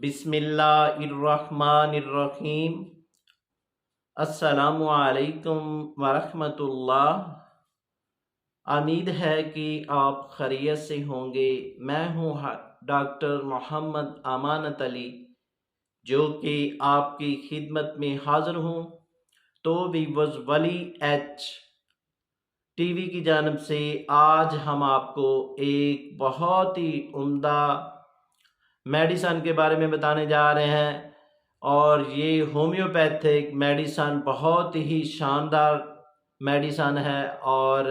बिस्मिल्लाहिर्रहमानिर्रहीम। अस्सलामु अलैकुम वरहमतुल्लाह। उम्मीद है कि आप खैरियत से होंगे। मैं हूँ डॉक्टर मोहम्मद अमानत अली, जो कि आपकी खिदमत में हाज़िर हूँ। तो भी वली एच टीवी की जानब से आज हम आपको एक बहुत ही उम्दा मेडिसन के बारे में बताने जा रहे हैं। और ये होम्योपैथिक मेडिसन बहुत ही शानदार मेडिसन है। और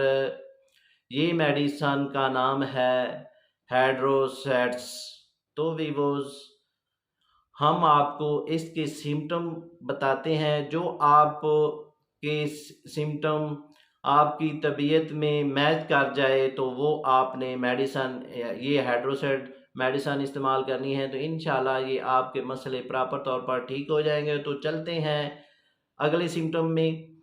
ये मेडिसन का नाम है हाइड्रोसेट्स। तो वीवोज़, हम आपको इसके सिम्टम बताते हैं। जो आप के सिम्टम आपकी तबीयत में मैच कर जाए तो वो आपने मेडिसन, ये हाइड्रोसेट मेडिसन इस्तेमाल करनी है। तो इंशाल्लाह ये आपके मसले प्रॉपर तौर पर ठीक हो जाएंगे। तो चलते हैं अगले सिम्टम में।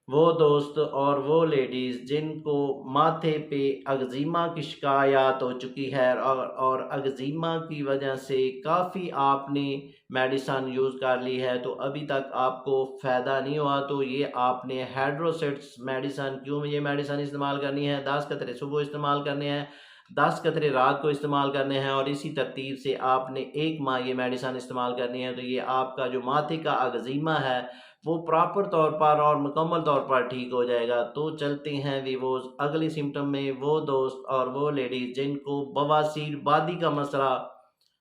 वो दोस्त और वो लेडीज़ जिनको माथे पे अगज़ीमा की शिकायत हो चुकी है और अगज़ीमा की वजह से काफ़ी आपने मेडिसन यूज़ कर ली है तो अभी तक आपको फ़ायदा नहीं हुआ, तो ये आपने हाइड्रोसेट्स मेडिसन, क्यों ये मेडिसन इस्तेमाल करनी है? 10 कतरे सुबह इस्तेमाल करने हैं, 10 कतरे रात को इस्तेमाल करने हैं और इसी तरतीब से आपने 1 माह ये मेडिसन इस्तेमाल करनी है। तो ये आपका जो माथे का अगज़ीमा है वो प्रॉपर तौर पर और मुकम्मल तौर पर ठीक हो जाएगा। तो चलते हैं वीवोज़ अगले सिम्टम में। वो दोस्त और वो लेडीज़ जिनको बवासीर बादी का मसला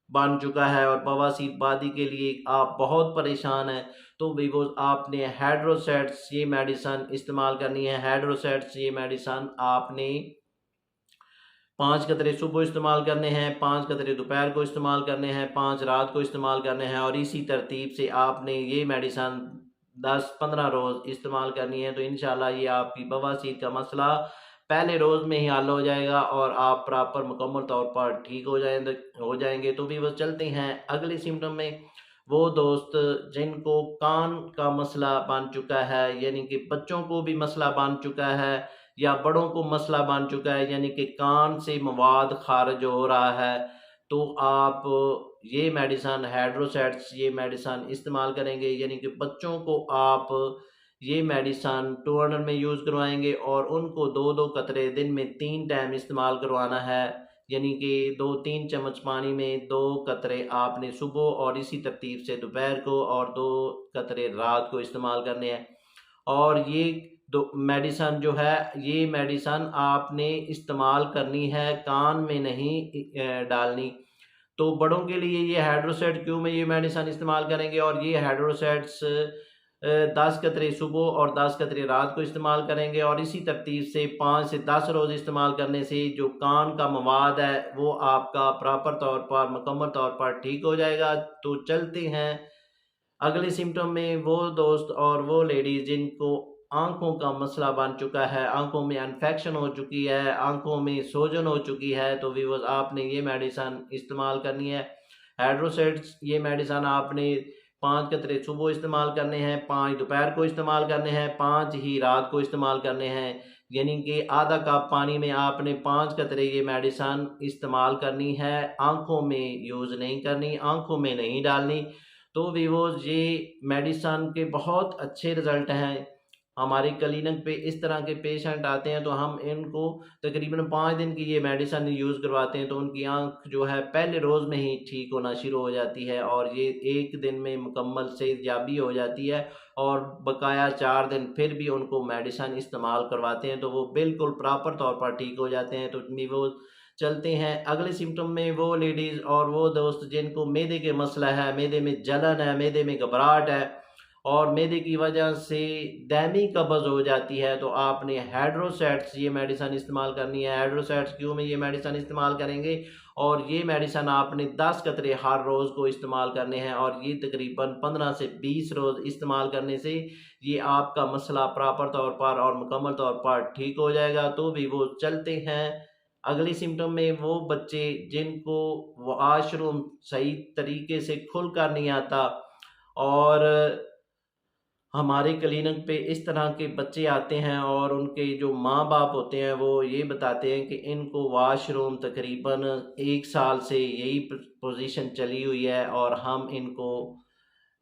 बन चुका है और बवासीर बादी के लिए आप बहुत परेशान हैं, तो वीवोज़ आपने हाइड्रोसेट्स ये मेडिसन इस्तेमाल करनी है। हाइड्रोसेट्स ये मेडिसन आपने 5 कतरे सुबह इस्तेमाल करने हैं, 5 कतरे दोपहर को इस्तेमाल करने हैं, 5 रात को इस्तेमाल करने हैं और इसी तरतीब से आपने ये मेडिसन 10-15 रोज़ इस्तेमाल करनी है। तो इंशाल्लाह ये आपकी बवासीर का मसला पहले रोज़ में ही हल हो जाएगा और आप प्रॉपर मुकम्मल तौर पर ठीक हो जाएंगे। तो भी वो चलते हैं अगले सिम्टम में। वो दोस्त जिनको कान का मसला बन चुका है, यानी कि बच्चों को भी मसला बन चुका है या बड़ों को मसला बन चुका है, यानी कि कान से मवाद खारिज हो रहा है, तो आप ये मेडिसन हाइड्रोसेट्स ये मेडिसन इस्तेमाल करेंगे। यानी कि बच्चों को आप ये मेडिसन 200 में यूज़ करवाएंगे और उनको 2-2 कतरे दिन में 3 टाइम इस्तेमाल करवाना है। यानी कि 2-3 चम्मच पानी में 2 कतरे आपने सुबह और इसी तरतीब से दोपहर को और 2 कतरे रात को इस्तेमाल करने हैं। और ये दो मेडिसन जो है, ये मेडिसन आपने इस्तेमाल करनी है, कान में नहीं डालनी। तो बड़ों के लिए ये हाइड्रोसेट क्यों में ये मेडिसन इस्तेमाल करेंगे और ये हाइड्रोसेट्स 10 कतरे सुबह और 10 कतरे रात को इस्तेमाल करेंगे और इसी तरतीब से 5 से 10 रोज़ इस्तेमाल करने से जो कान का मवाद है वो आपका प्रॉपर तौर पर मुकम्मल तौर पर ठीक हो जाएगा। तो चलते हैं अगले सिम्टम में। वो दोस्त और वो लेडीज़ जिनको आँखों का मसला बन चुका है, आँखों में इन्फेक्शन हो चुकी है, आँखों में सोजन हो चुकी है, तो व्यूअर्स आपने ये मेडिसन इस्तेमाल करनी है। हाइड्रोसेट्स ये मेडिसन आपने 5 कतरे सुबह इस्तेमाल करने हैं, 5 दोपहर को इस्तेमाल करने हैं, 5 ही रात को इस्तेमाल करने हैं। यानी कि आधा कप पानी में आपने 5 कतरे ये मेडिसन इस्तेमाल करनी है। आँखों में यूज़ नहीं करनी, आँखों में नहीं डालनी। तो वीवोज़ ये मेडिसन के बहुत अच्छे रिज़ल्ट हैं। हमारी क्लिनिक पे इस तरह के पेशेंट आते हैं तो हम इनको तकरीबन 5 दिन की ये मेडिसन यूज़ करवाते हैं तो उनकी आँख जो है पहले रोज़ में ही ठीक होना शुरू हो जाती है और ये 1 दिन में मुकम्मल सेहतयाबी हो जाती है। और बकाया 4 दिन फिर भी उनको मेडिसन इस्तेमाल करवाते हैं तो वो बिल्कुल प्रॉपर तौर पर ठीक हो जाते हैं। तो वीवोज़ चलते हैं अगले सिम्टम में। वो लेडीज़ और वो दोस्त जिनको मैदे के मसला है, मैदे में जलन है, मैदे में घबराहट है और मैदे की वजह से दायमी कब्ज़ हो जाती है, तो आपने हाइड्रोसेट्स ये मेडिसन इस्तेमाल करनी है। हाइड्रोसेट्स क्यों में ये मेडिसन इस्तेमाल करेंगे और ये मेडिसन आपने 10 कतरे हर रोज़ को इस्तेमाल करने हैं और ये तकरीबन 15 से 20 रोज़ इस्तेमाल करने से ये आपका मसला प्रॉपर तौर पर और मुकम्मल तौर पर ठीक हो जाएगा। तो भी वो चलते हैं अगली सिम्टम में। वो बच्चे जिनको वॉशरूम सही तरीके से खुल कर नहीं आता और हमारे क्लिनिक पे इस तरह के बच्चे आते हैं और उनके जो माँ बाप होते हैं वो ये बताते हैं कि इनको वाशरूम तकरीबन 1 साल से यही पोजीशन चली हुई है और हम इनको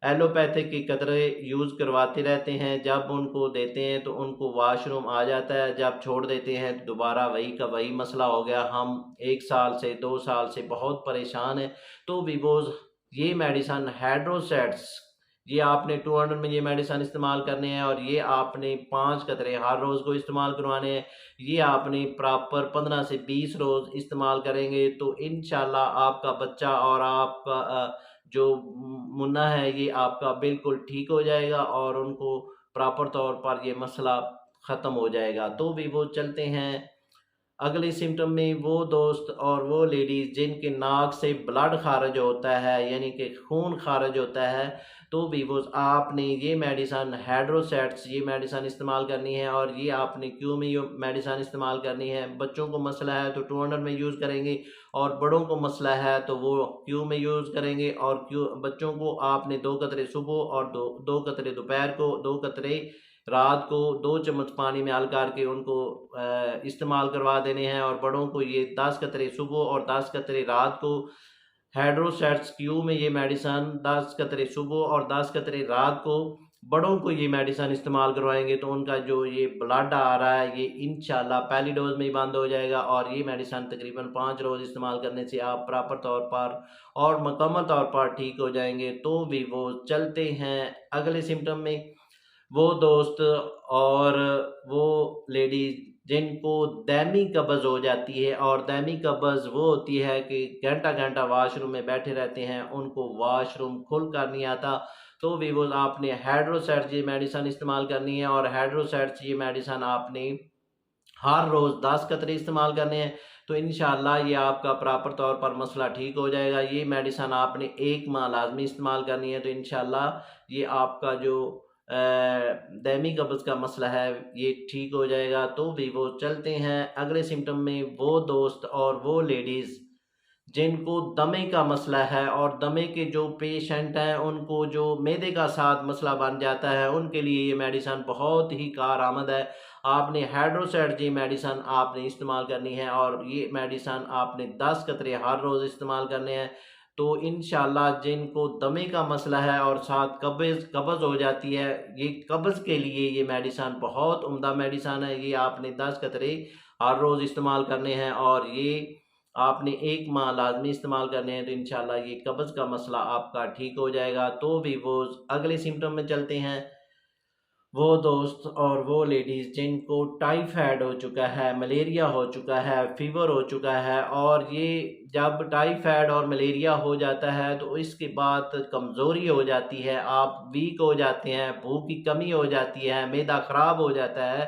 एलोपैथिक की कतरे यूज़ करवाते रहते हैं। जब उनको देते हैं तो उनको वाशरूम आ जाता है, जब छोड़ देते हैं तो दोबारा वही का वही मसला हो गया। हम 1 साल से 2 साल से बहुत परेशान हैं। तो विवोज ये मेडिसन हाइड्रोसेट्स, ये आपने 200 में ये मेडिसन इस्तेमाल करने हैं और ये आपने 5 कतरे हर रोज़ को इस्तेमाल करवाने हैं। ये आपने प्रॉपर 15 से 20 रोज़ इस्तेमाल करेंगे तो इंशाल्लाह आपका बच्चा और आपका जो मुन्ना है ये आपका बिल्कुल ठीक हो जाएगा और उनको प्रॉपर तौर पर ये मसला ख़त्म हो जाएगा। तो भी वो चलते हैं अगले सिम्टम में। वो दोस्त और वो लेडीज़ जिनके नाक से ब्लड खारिज होता है यानी कि खून खारिज होता है, तो भी वो आपने ये मेडिसन हाइड्रोसेट्स ये मेडिसन इस्तेमाल करनी है। और ये आपने क्यों में ये मेडिसन इस्तेमाल करनी है। बच्चों को मसला है तो 200 में यूज़ करेंगे और बड़ों को मसला है तो वो क्यों में यूज़ करेंगे। और क्यों बच्चों को आपने 2 कतरे सुबह और दो कतरे दोपहर को, 2 कतरे रात को 2 चम्मच पानी में हल करके उनको इस्तेमाल करवा देने हैं। और बड़ों को ये 10 कतरे सुबह और 10 कतरे रात को हाइड्रोसेट्स क्यू में ये मेडिसन 10 कतरे सुबह और 10 कतरे रात को बड़ों को ये मेडिसन इस्तेमाल करवाएंगे तो उनका जो ये ब्लड आ रहा है ये इंशाल्लाह पहली डोज में ही बंद हो जाएगा। और ये मेडिसन तकरीबन 5 रोज़ इस्तेमाल करने से आप प्रॉपर तौर पर और मुकम्मल तौर पर ठीक हो जाएंगे। तो भी वो चलते हैं अगले सिम्टम में। वो दोस्त और वो लेडीज जिनको दैमी कब्ज़ हो जाती है और दैमी कब्ज़ वो होती है कि घंटा घंटा वाशरूम में बैठे रहते हैं, उनको वाशरूम खुल कर नहीं आता, तो भी वो आपने हाइड्रोसेट्स ये मेडिसन इस्तेमाल करनी है। और हाइड्रोसेट्स ये मेडिसन आपने हर रोज़ 10 कतरे इस्तेमाल करने हैं तो इंशाल्लाह ये आपका प्रॉपर तौर पर मसला ठीक हो जाएगा। ये मेडिसन आपने 1 माह लाजमी इस्तेमाल करनी है तो इंशाल्लाह ये आपका जो दैमी कब्ज़ का मसला है ये ठीक हो जाएगा। तो भी वो चलते हैं अगले सिम्टम में। वो दोस्त और वो लेडीज़ जिनको दमे का मसला है और दमे के जो पेशेंट हैं उनको जो मैदे का साथ मसला बन जाता है उनके लिए ये मेडिसन बहुत ही कारआमद है। आपने हाइड्रोसेट जी मेडिसन आपने इस्तेमाल करनी है और ये मेडिसन आपने 10 कतरे हर रोज़ इस्तेमाल करने हैं तो इंशाल्लाह जिनको दमे का मसला है और साथ कब्ज़ हो जाती है, ये कब्ज़ के लिए ये मेडिसन बहुत उम्दा मेडिसन है। ये आपने 10 कतरे हर रोज़ इस्तेमाल करने हैं और ये आपने 1 माह लाजमी इस्तेमाल करने हैं तो इंशाल्लाह ये कब्ज़ का मसला आपका ठीक हो जाएगा। तो भी वो अगले सिम्टम में चलते हैं। वो दोस्त और वो लेडीज़ जिनको टाइफाइड हो चुका है, मलेरिया हो चुका है, फ़ीवर हो चुका है और ये जब टाइफाइड और मलेरिया हो जाता है तो इसके बाद कमज़ोरी हो जाती है, आप वीक हो जाते हैं, भूख की कमी हो जाती है, मैदा ख़राब हो जाता है,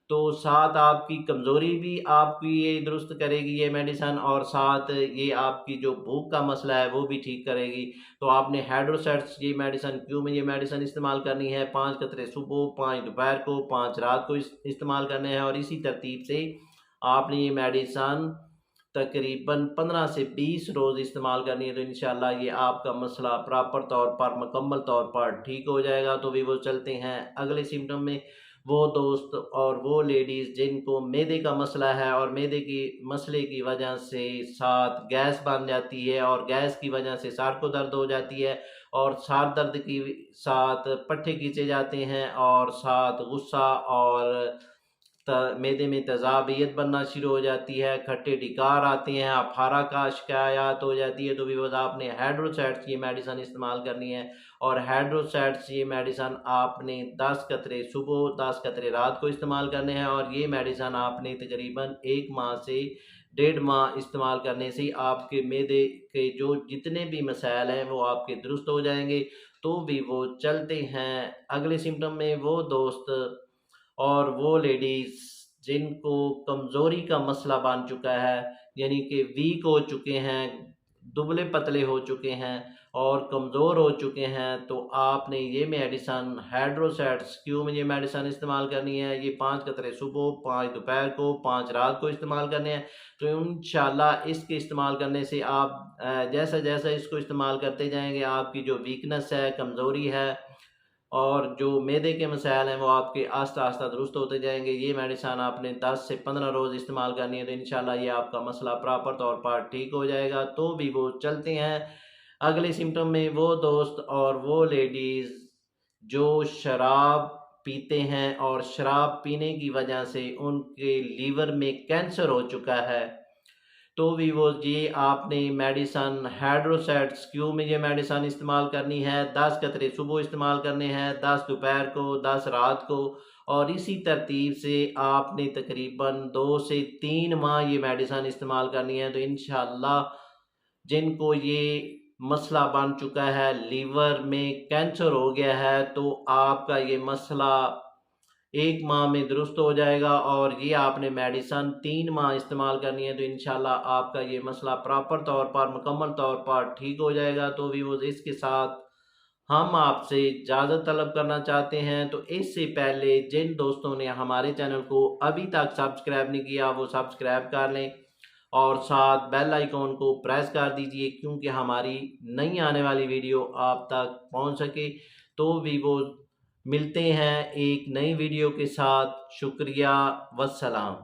तो साथ आपकी कमज़ोरी भी आपकी ये दुरुस्त करेगी ये मेडिसन और साथ ये आपकी जो भूख का मसला है वो भी ठीक करेगी। तो आपने हाइड्रोसेट्स ये मेडिसन क्यों में ये मेडिसन इस्तेमाल करनी है। 5 कतरे सुबह, 5 दोपहर को, 5 रात को इस्तेमाल करने हैं और इसी तरतीब से आपने ये मेडिसन तकरीबन 15 से 20 रोज़ इस्तेमाल करनी है तो इंशाल्लाह ये आपका मसला प्रॉपर तौर पर मुकम्मल तौर पर ठीक हो जाएगा। तो भी वो चलते हैं अगले सिम्टम में। वो दोस्त और वो लेडीज़ जिनको मैदे का मसला है और मैदे की मसले की वजह से साथ गैस बन जाती है और गैस की वजह से सर को दर्द हो जाती है और सर दर्द की साथ पट्टे खींचे जाते हैं और साथ गुस्सा और मैदे में तेज़ाबियत बनना शुरू हो जाती है, खट्टे ढिकार आते हैं, अफारा का शिकायत हो जाती है तो भी बस आपने हाइड्रोसेट्स ये मेडिसन इस्तेमाल करनी है। और हाइड्रोसेट्स ये मेडिसन आपने 10 कतरे सुबह 10 कतरे रात को इस्तेमाल करने हैं और ये मेडिसन आपने तकरीबन 1 माह से 1.5 माह इस्तेमाल करने से आपके मैदे के जो जितने भी मसाइल हैं वो आपके दुरुस्त हो जाएंगे। तो भी वो चलते हैं अगले सिम्टम में। वो दोस्त और वो लेडीज़ जिनको कमज़ोरी का मसला बन चुका है यानी कि वीक हो चुके हैं, दुबले पतले हो चुके हैं और कमज़ोर हो चुके हैं तो आपने ये मेडिसन हाइड्रोसेट्स क्यों में ये मेडिसन इस्तेमाल करनी है। ये 5 कतरे सुबह, 5 दोपहर को, 5 रात को इस्तेमाल करने हैं तो इंशाल्लाह इसके इस्तेमाल करने से आप जैसा जैसा इसको इस्तेमाल करते जाएंगे आपकी जो वीकनेस है, कमज़ोरी है और जो मैदे के मसाइल हैं वो आपके आस्ता आस्ता दुरुस्त होते जाएंगे। ये मेडिसन आपने 10 से 15 रोज़ इस्तेमाल करनी है, तो इंशाल्लाह ये आपका मसला प्रॉपर तौर पर ठीक हो जाएगा। तो भी वो चलते हैं अगले सिम्टम में। वो दोस्त और वो लेडीज़ जो शराब पीते हैं और शराब पीने की वजह से उनके लीवर में कैंसर हो चुका है, तो भी वो ये आपने मेडिसन हाइड्रोसेट्स क्यू में ये मेडिसन इस्तेमाल करनी है। 10 कतरे सुबह इस्तेमाल करने हैं, 10 दोपहर को, 10 रात को, और इसी तरतीब से आपने तकरीबन 2 से 3 माह ये मेडिसन इस्तेमाल करनी है। तो इंशाल्लाह जिनको ये मसला बन चुका है, लीवर में कैंसर हो गया है, तो आपका ये मसला 1 माह में दुरुस्त हो जाएगा। और ये आपने मेडिसन 3 माह इस्तेमाल करनी है, तो इंशाल्लाह आपका ये मसला प्रॉपर तौर पर मुकम्मल तौर पर ठीक हो जाएगा। तो व्यूअर्स, इसके साथ हम आपसे इजाज़त तलब करना चाहते हैं। तो इससे पहले जिन दोस्तों ने हमारे चैनल को अभी तक सब्सक्राइब नहीं किया, वो सब्सक्राइब कर लें और साथ बेल आइकॉन को प्रेस कर दीजिए, क्योंकि हमारी नई आने वाली वीडियो आप तक पहुंच सके। तो भी वो मिलते हैं एक नई वीडियो के साथ। शुक्रिया, वस्सलाम।